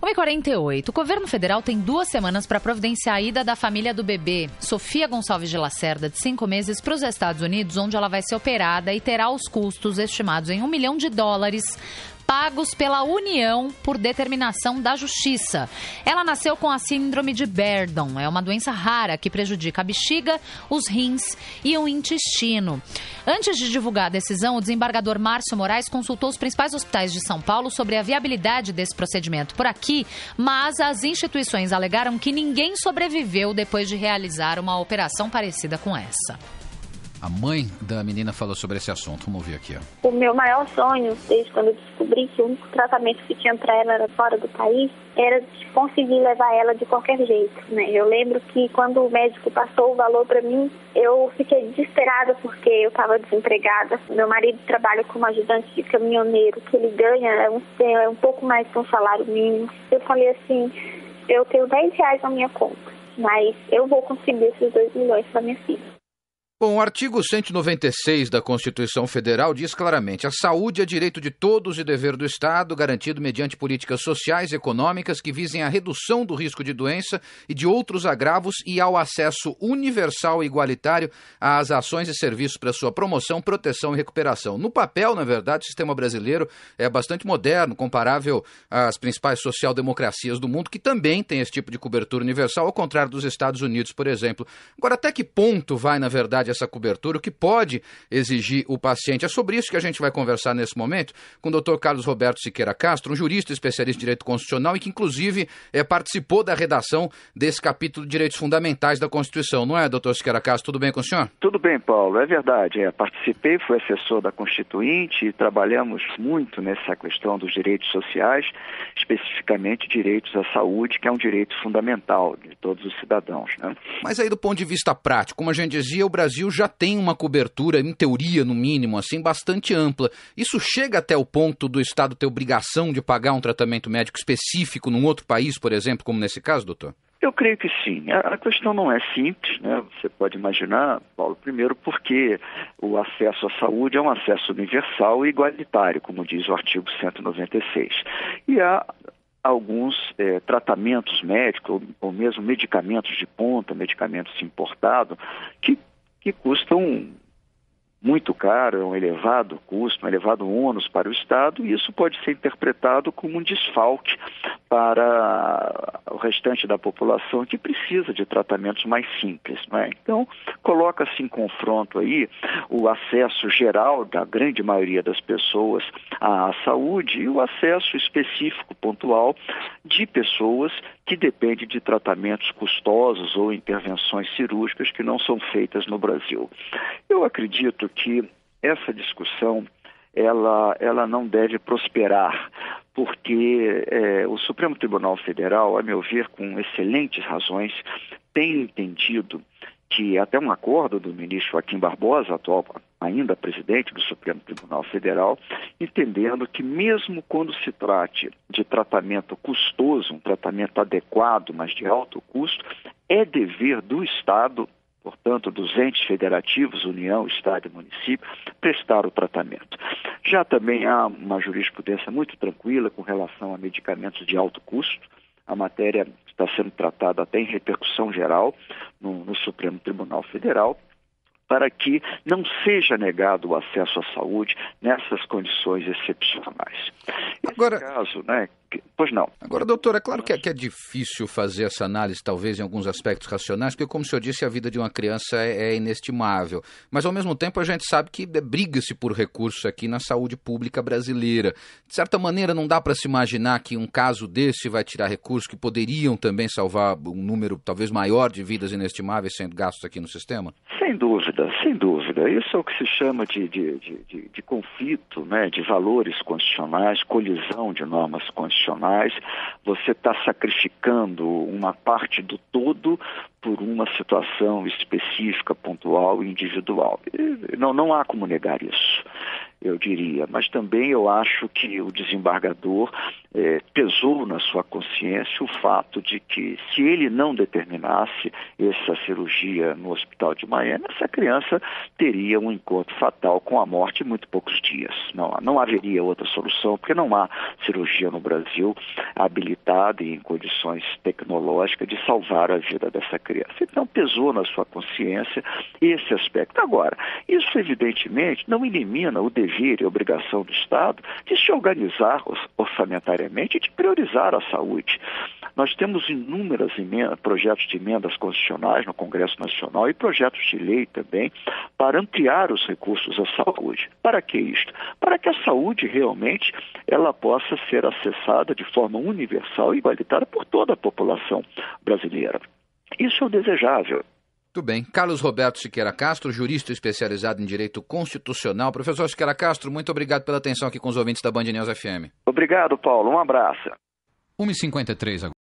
1h48. O governo federal tem 2 semanas para providenciar a ida da família do bebê, Sofia Gonçalves de Lacerda, de 5 meses, para os Estados Unidos, onde ela vai ser operada e terá os custos estimados em $1 milhão pagos pela União por determinação da Justiça. Ela nasceu com a síndrome de Berdon. É uma doença rara que prejudica a bexiga, os rins e o intestino. Antes de divulgar a decisão, o desembargador Márcio Moraes consultou os principais hospitais de São Paulo sobre a viabilidade desse procedimento por aqui, mas as instituições alegaram que ninguém sobreviveu depois de realizar uma operação parecida com essa. A mãe da menina falou sobre esse assunto. Vamos ouvir aqui, ó. O meu maior sonho, desde quando eu descobri que o único tratamento que tinha para ela era fora do país, era de conseguir levar ela de qualquer jeito, né? Eu lembro que quando o médico passou o valor para mim, eu fiquei desesperada porque eu estava desempregada. Meu marido trabalha como ajudante de caminhoneiro, que ele ganha um pouco mais que um salário mínimo. Eu falei assim, eu tenho R$10 na minha conta, mas eu vou conseguir esses 2 milhões para minha filha. Bom, o artigo 196 da Constituição Federal diz claramente: a saúde é direito de todos e dever do Estado, garantido mediante políticas sociais e econômicas que visem a redução do risco de doença e de outros agravos e ao acesso universal e igualitário às ações e serviços para sua promoção, proteção e recuperação. No papel, na verdade, o sistema brasileiro é bastante moderno, comparável às principais social-democracias do mundo, que também tem esse tipo de cobertura universal, ao contrário dos Estados Unidos, por exemplo. Agora, até que ponto vai, na verdade, essa cobertura, o que pode exigir o paciente? É sobre isso que a gente vai conversar nesse momento com o Dr. Carlos Roberto Siqueira Castro, um jurista especialista em direito constitucional e que, inclusive, participou da redação desse capítulo de direitos fundamentais da Constituição. Não é, Dr. Siqueira Castro? Tudo bem com o senhor? Tudo bem, Paulo. É verdade. Participei, fui assessor da Constituinte e trabalhamos muito nessa questão dos direitos sociais, especificamente direitos à saúde, que é um direito fundamental de todos os cidadãos, né? Mas aí, do ponto de vista prático, como a gente dizia, o Brasil já tem uma cobertura, em teoria, no mínimo, assim, bastante ampla. Isso chega até o ponto do Estado ter obrigação de pagar um tratamento médico específico num outro país, por exemplo, como nesse caso, doutor? Eu creio que sim. A questão não é simples, né? Você pode imaginar, Paulo, primeiro porque o acesso à saúde é um acesso universal e igualitário, como diz o artigo 196. E há alguns tratamentos médicos ou mesmo medicamentos de ponta, medicamentos importados, que custam muito caro, é um elevado custo, um elevado ônus para o Estado, e isso pode ser interpretado como um desfalque para o restante da população que precisa de tratamentos mais simples, não é? Então, coloca-se em confronto aí o acesso geral da grande maioria das pessoas à saúde e o acesso específico, pontual, de pessoas que dependem de tratamentos custosos ou intervenções cirúrgicas que não são feitas no Brasil. Eu acredito que essa discussão ela não deve prosperar, porque o Supremo Tribunal Federal, a meu ver, com excelentes razões, tem entendido que até um acordo do ministro Joaquim Barbosa, atual ainda presidente do Supremo Tribunal Federal, entendendo que mesmo quando se trate de tratamento custoso, um tratamento adequado, mas de alto custo, é dever do Estado, portanto, dos entes federativos, União, Estado e município, prestar o tratamento. Já também há uma jurisprudência muito tranquila com relação a medicamentos de alto custo. A matéria está sendo tratada até em repercussão geral no Supremo Tribunal Federal, para que não seja negado o acesso à saúde nessas condições excepcionais. Agora, nesse caso, né? Pois não. Agora, doutor, é claro que é difícil fazer essa análise, talvez, em alguns aspectos racionais, porque, como o senhor disse, a vida de uma criança é inestimável. Mas, ao mesmo tempo, a gente sabe que briga-se por recursos aqui na saúde pública brasileira. De certa maneira, não dá para se imaginar que um caso desse vai tirar recursos que poderiam também salvar um número, talvez, maior de vidas inestimáveis sendo gastos aqui no sistema? Sem dúvida, sem dúvida. Isso é o que se chama de conflito, né, de valores constitucionais, colisão de normas constitucionais. Você está sacrificando uma parte do todo por uma situação específica, pontual e individual. Não há como negar isso, eu diria. Mas também eu acho que o desembargador pesou pesou na sua consciência o fato de que, se ele não determinasse essa cirurgia no hospital de Miami, essa criança teria um encontro fatal com a morte em muito poucos dias. Não haveria outra solução, porque não há cirurgia no Brasil habilitada e em condições tecnológicas de salvar a vida dessa criança. Então, pesou na sua consciência esse aspecto. Agora, isso evidentemente não elimina o dever e a obrigação do Estado de se organizar orçamentariamente e de priorizar a saúde. Nós temos inúmeros projetos de emendas constitucionais no Congresso Nacional e projetos de lei também para ampliar os recursos à saúde. Para que isto? Para que a saúde realmente ela possa ser acessada de forma universal e igualitária por toda a população brasileira. Isso é o desejável. Muito bem. Carlos Roberto Siqueira Castro, jurista especializado em Direito Constitucional. Professor Siqueira Castro, muito obrigado pela atenção aqui com os ouvintes da Band News FM. Obrigado, Paulo. Um abraço. 1h53 agora.